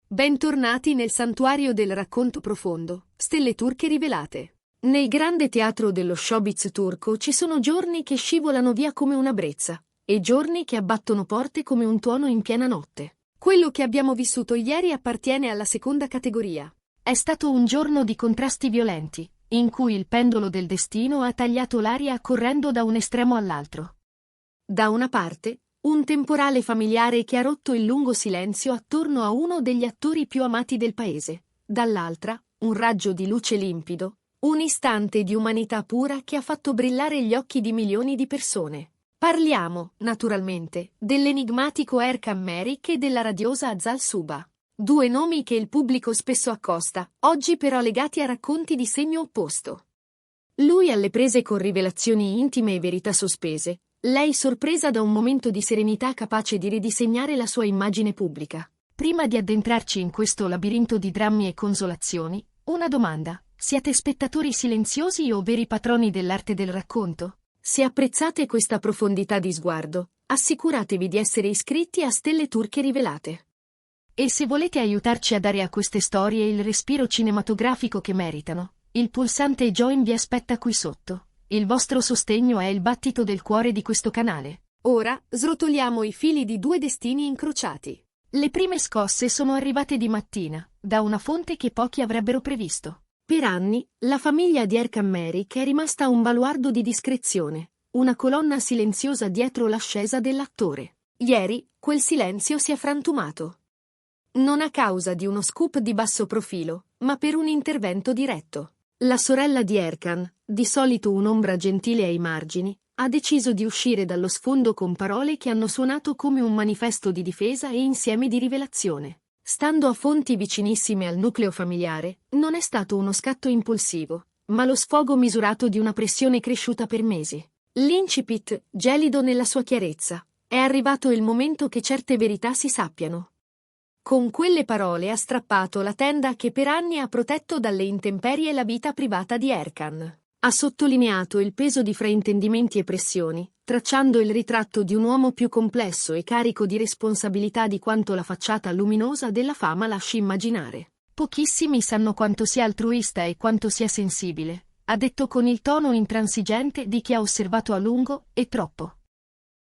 Bentornati nel santuario del racconto profondo, stelle turche rivelate. Nel grande teatro dello showbiz turco ci sono giorni che scivolano via come una brezza, e giorni che abbattono porte come un tuono in piena notte. Quello che abbiamo vissuto ieri appartiene alla seconda categoria. È stato un giorno di contrasti violenti, in cui il pendolo del destino ha tagliato l'aria correndo da un estremo all'altro. Da una parte, un temporale familiare che ha rotto il lungo silenzio attorno a uno degli attori più amati del paese. Dall'altra, un raggio di luce limpido, un istante di umanità pura che ha fatto brillare gli occhi di milioni di persone. Parliamo, naturalmente, dell'enigmatico Erkan Meric e della radiosa Azal Suba. Due nomi che il pubblico spesso accosta, oggi però legati a racconti di segno opposto. Lui alle prese con rivelazioni intime e verità sospese, lei sorpresa da un momento di serenità capace di ridisegnare la sua immagine pubblica. Prima di addentrarci in questo labirinto di drammi e consolazioni, una domanda: siete spettatori silenziosi o veri patroni dell'arte del racconto? Se apprezzate questa profondità di sguardo, assicuratevi di essere iscritti a Stelle Turche Rivelate. E se volete aiutarci a dare a queste storie il respiro cinematografico che meritano, il pulsante Join vi aspetta qui sotto. Il vostro sostegno è il battito del cuore di questo canale. Ora srotoliamo i fili di due destini incrociati. Le prime scosse sono arrivate di mattina, da una fonte che pochi avrebbero previsto. Per anni, la famiglia di Erkan Meric è rimasta un baluardo di discrezione, una colonna silenziosa dietro l'ascesa dell'attore. Ieri, quel silenzio si è frantumato. Non a causa di uno scoop di basso profilo, ma per un intervento diretto. La sorella di Erkan, di solito un'ombra gentile ai margini, ha deciso di uscire dallo sfondo con parole che hanno suonato come un manifesto di difesa e insieme di rivelazione. Stando a fonti vicinissime al nucleo familiare, non è stato uno scatto impulsivo, ma lo sfogo misurato di una pressione cresciuta per mesi. L'incipit, gelido nella sua chiarezza: è arrivato il momento che certe verità si sappiano. Con quelle parole ha strappato la tenda che per anni ha protetto dalle intemperie la vita privata di Erkan. Ha sottolineato il peso di fraintendimenti e pressioni, tracciando il ritratto di un uomo più complesso e carico di responsabilità di quanto la facciata luminosa della fama lasci immaginare. Pochissimi sanno quanto sia altruista e quanto sia sensibile, ha detto con il tono intransigente di chi ha osservato a lungo e troppo.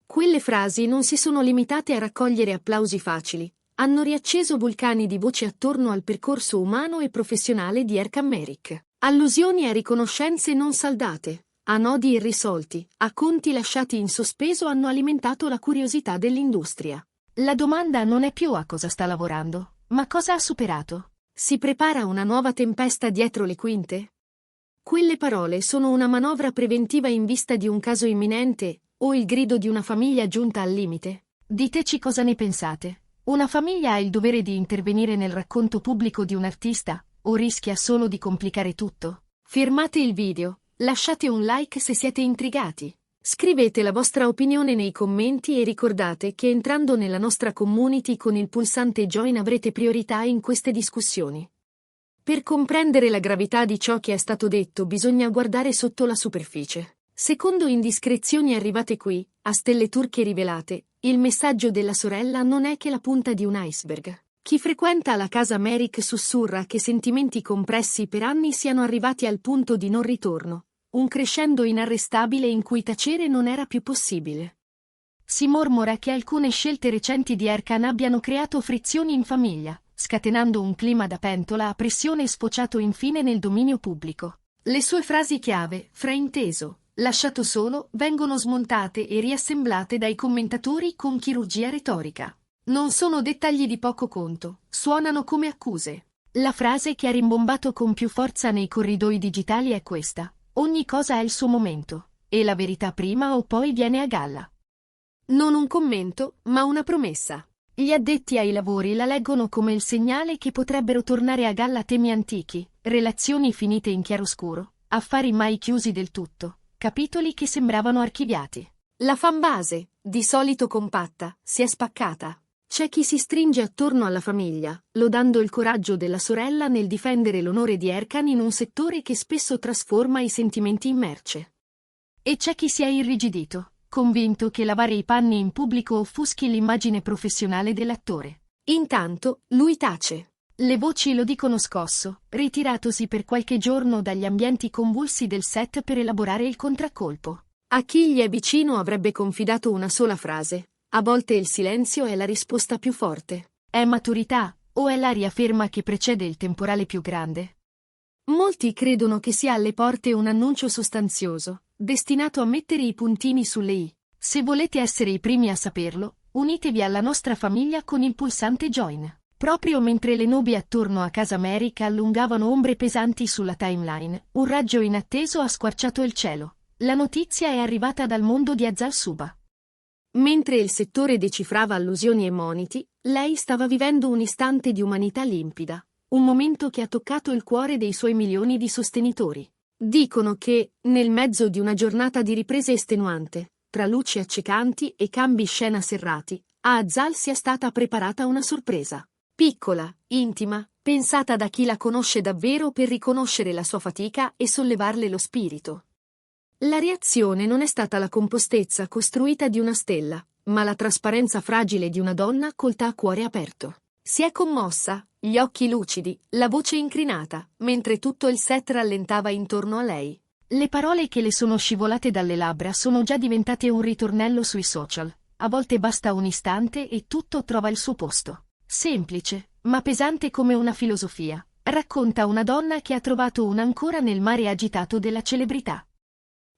Quelle frasi non si sono limitate a raccogliere applausi facili. Hanno riacceso vulcani di voce attorno al percorso umano e professionale di Erkan Meric. Allusioni a riconoscenze non saldate, a nodi irrisolti, a conti lasciati in sospeso hanno alimentato la curiosità dell'industria. La domanda non è più a cosa sta lavorando, ma cosa ha superato. Si prepara una nuova tempesta dietro le quinte? Quelle parole sono una manovra preventiva in vista di un caso imminente, o il grido di una famiglia giunta al limite? Diteci cosa ne pensate. Una famiglia ha il dovere di intervenire nel racconto pubblico di un artista, o rischia solo di complicare tutto? Fermate il video, lasciate un like se siete intrigati. Scrivete la vostra opinione nei commenti e ricordate che entrando nella nostra community con il pulsante Join avrete priorità in queste discussioni. Per comprendere la gravità di ciò che è stato detto bisogna guardare sotto la superficie. Secondo indiscrezioni arrivate qui, a Stelle Turche Rivelate, il messaggio della sorella non è che la punta di un iceberg. Chi frequenta la casa Meric sussurra che sentimenti compressi per anni siano arrivati al punto di non ritorno, un crescendo inarrestabile in cui tacere non era più possibile. Si mormora che alcune scelte recenti di Erkan abbiano creato frizioni in famiglia, scatenando un clima da pentola a pressione sfociato infine nel dominio pubblico. Le sue frasi chiave, frainteso, lasciato solo, vengono smontate e riassemblate dai commentatori con chirurgia retorica. Non sono dettagli di poco conto, suonano come accuse. La frase che ha rimbombato con più forza nei corridoi digitali è questa: ogni cosa ha il suo momento, e la verità prima o poi viene a galla. Non un commento, ma una promessa. Gli addetti ai lavori la leggono come il segnale che potrebbero tornare a galla temi antichi, relazioni finite in chiaroscuro, affari mai chiusi del tutto, capitoli che sembravano archiviati. La fanbase, di solito compatta, si è spaccata. C'è chi si stringe attorno alla famiglia, lodando il coraggio della sorella nel difendere l'onore di Erkan in un settore che spesso trasforma i sentimenti in merce. E c'è chi si è irrigidito, convinto che lavare i panni in pubblico offuschi l'immagine professionale dell'attore. Intanto, lui tace. Le voci lo dicono scosso, ritiratosi per qualche giorno dagli ambienti convulsi del set per elaborare il contraccolpo. A chi gli è vicino avrebbe confidato una sola frase: a volte il silenzio è la risposta più forte. È maturità, o è l'aria ferma che precede il temporale più grande? Molti credono che sia alle porte un annuncio sostanzioso, destinato a mettere i puntini sulle i. Se volete essere i primi a saperlo, unitevi alla nostra famiglia con il pulsante Join. Proprio mentre le nubi attorno a casa Merrick allungavano ombre pesanti sulla timeline, un raggio inatteso ha squarciato il cielo. La notizia è arrivata dal mondo di Azal Suba. Mentre il settore decifrava allusioni e moniti, lei stava vivendo un istante di umanità limpida, un momento che ha toccato il cuore dei suoi milioni di sostenitori. Dicono che, nel mezzo di una giornata di riprese estenuante, tra luci accecanti e cambi scena serrati, a Azal sia stata preparata una sorpresa. Piccola, intima, pensata da chi la conosce davvero per riconoscere la sua fatica e sollevarle lo spirito. La reazione non è stata la compostezza costruita di una stella, ma la trasparenza fragile di una donna colta a cuore aperto. Si è commossa, gli occhi lucidi, la voce incrinata, mentre tutto il set rallentava intorno a lei. Le parole che le sono scivolate dalle labbra sono già diventate un ritornello sui social. A volte basta un istante e tutto trova il suo posto. Semplice, ma pesante come una filosofia. Racconta una donna che ha trovato un'ancora nel mare agitato della celebrità.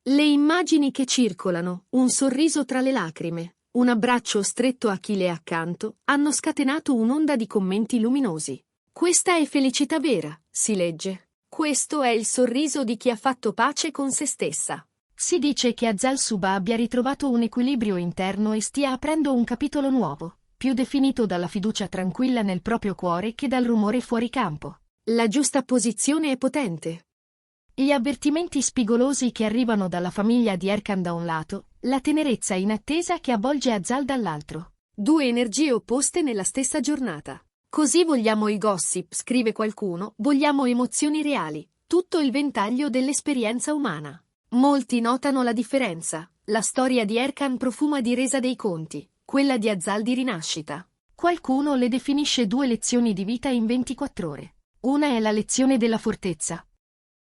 Le immagini che circolano, un sorriso tra le lacrime, un abbraccio stretto a chi le è accanto, hanno scatenato un'onda di commenti luminosi. Questa è felicità vera, si legge. Questo è il sorriso di chi ha fatto pace con se stessa. Si dice che Azal Suba abbia ritrovato un equilibrio interno e stia aprendo un capitolo nuovo, più definito dalla fiducia tranquilla nel proprio cuore che dal rumore fuori campo. La giusta posizione è potente. Gli avvertimenti spigolosi che arrivano dalla famiglia di Erkan da un lato, la tenerezza inattesa che avvolge Azal dall'altro. Due energie opposte nella stessa giornata. Così vogliamo i gossip, scrive qualcuno, vogliamo emozioni reali, tutto il ventaglio dell'esperienza umana. Molti notano la differenza. La storia di Erkan profuma di resa dei conti, quella di Azal di rinascita. Qualcuno le definisce due lezioni di vita in 24 ore. Una è la lezione della fortezza.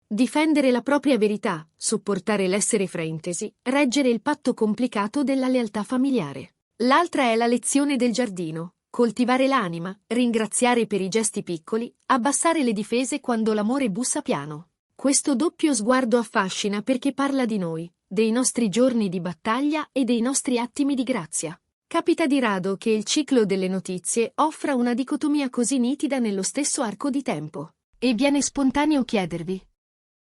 Difendere la propria verità, sopportare l'essere fraintesi, reggere il patto complicato della lealtà familiare. L'altra è la lezione del giardino, coltivare l'anima, ringraziare per i gesti piccoli, abbassare le difese quando l'amore bussa piano. Questo doppio sguardo affascina perché parla di noi, dei nostri giorni di battaglia e dei nostri attimi di grazia. Capita di rado che il ciclo delle notizie offra una dicotomia così nitida nello stesso arco di tempo. E viene spontaneo chiedervi: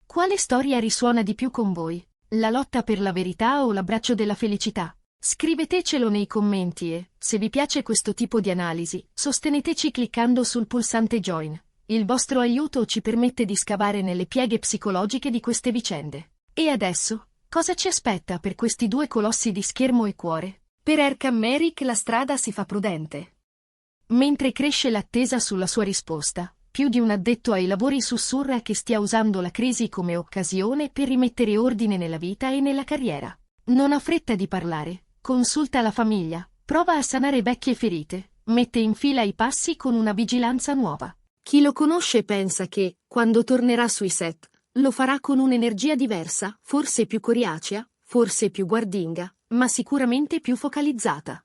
quale storia risuona di più con voi? La lotta per la verità o l'abbraccio della felicità? Scrivetecelo nei commenti e, se vi piace questo tipo di analisi, sosteneteci cliccando sul pulsante Join. Il vostro aiuto ci permette di scavare nelle pieghe psicologiche di queste vicende. E adesso, cosa ci aspetta per questi due colossi di schermo e cuore? Per Erkan Merrick la strada si fa prudente. Mentre cresce l'attesa sulla sua risposta, più di un addetto ai lavori sussurra che stia usando la crisi come occasione per rimettere ordine nella vita e nella carriera. Non ha fretta di parlare, consulta la famiglia, prova a sanare vecchie ferite, mette in fila i passi con una vigilanza nuova. Chi lo conosce pensa che, quando tornerà sui set, lo farà con un'energia diversa, forse più coriacea, forse più guardinga, ma sicuramente più focalizzata.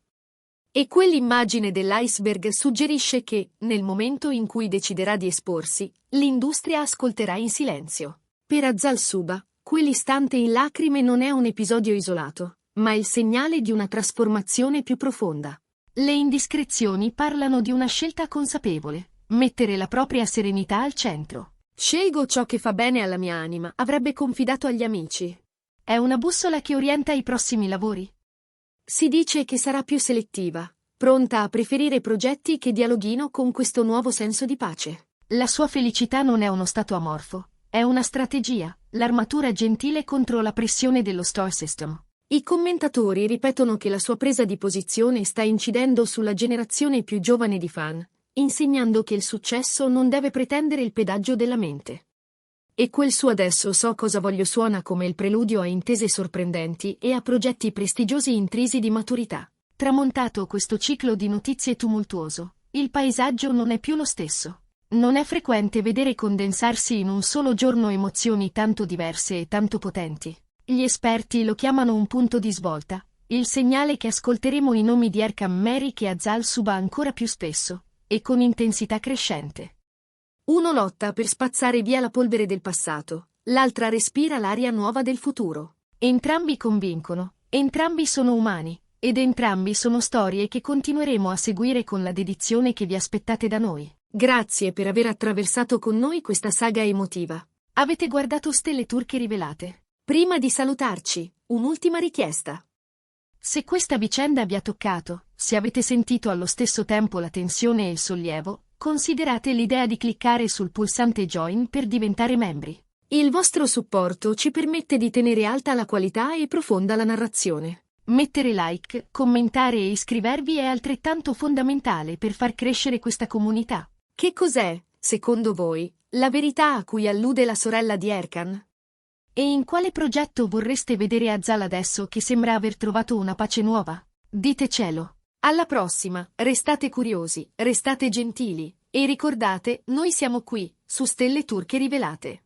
E quell'immagine dell'iceberg suggerisce che, nel momento in cui deciderà di esporsi, l'industria ascolterà in silenzio. Per Azal Suba, quell'istante in lacrime non è un episodio isolato, ma il segnale di una trasformazione più profonda. Le indiscrezioni parlano di una scelta consapevole, mettere la propria serenità al centro. Scelgo ciò che fa bene alla mia anima, avrebbe confidato agli amici. È una bussola che orienta i prossimi lavori? Si dice che sarà più selettiva, pronta a preferire progetti che dialoghino con questo nuovo senso di pace. La sua felicità non è uno stato amorfo, è una strategia, l'armatura gentile contro la pressione dello star system. I commentatori ripetono che la sua presa di posizione sta incidendo sulla generazione più giovane di fan, insegnando che il successo non deve pretendere il pedaggio della mente. E quel suo adesso so cosa voglio suona come il preludio a intese sorprendenti e a progetti prestigiosi intrisi di maturità. Tramontato questo ciclo di notizie tumultuoso, il paesaggio non è più lo stesso. Non è frequente vedere condensarsi in un solo giorno emozioni tanto diverse e tanto potenti. Gli esperti lo chiamano un punto di svolta, il segnale che ascolteremo i nomi di Erkam Merrick e Azal Suba ancora più spesso, e con intensità crescente. Uno lotta per spazzare via la polvere del passato, l'altra respira l'aria nuova del futuro. Entrambi convincono, entrambi sono umani, ed entrambi sono storie che continueremo a seguire con la dedizione che vi aspettate da noi. Grazie per aver attraversato con noi questa saga emotiva. Avete guardato Stelle Turche Rivelate. Prima di salutarci, un'ultima richiesta. Se questa vicenda vi ha toccato, se avete sentito allo stesso tempo la tensione e il sollievo, considerate l'idea di cliccare sul pulsante Join per diventare membri. Il vostro supporto ci permette di tenere alta la qualità e profonda la narrazione. Mettere like, commentare e iscrivervi è altrettanto fondamentale per far crescere questa comunità. Che cos'è, secondo voi, la verità a cui allude la sorella di Erkan? E in quale progetto vorreste vedere Azal adesso che sembra aver trovato una pace nuova? Ditecelo. Alla prossima, restate curiosi, restate gentili, e ricordate, noi siamo qui, su Stelle Turche Rivelate.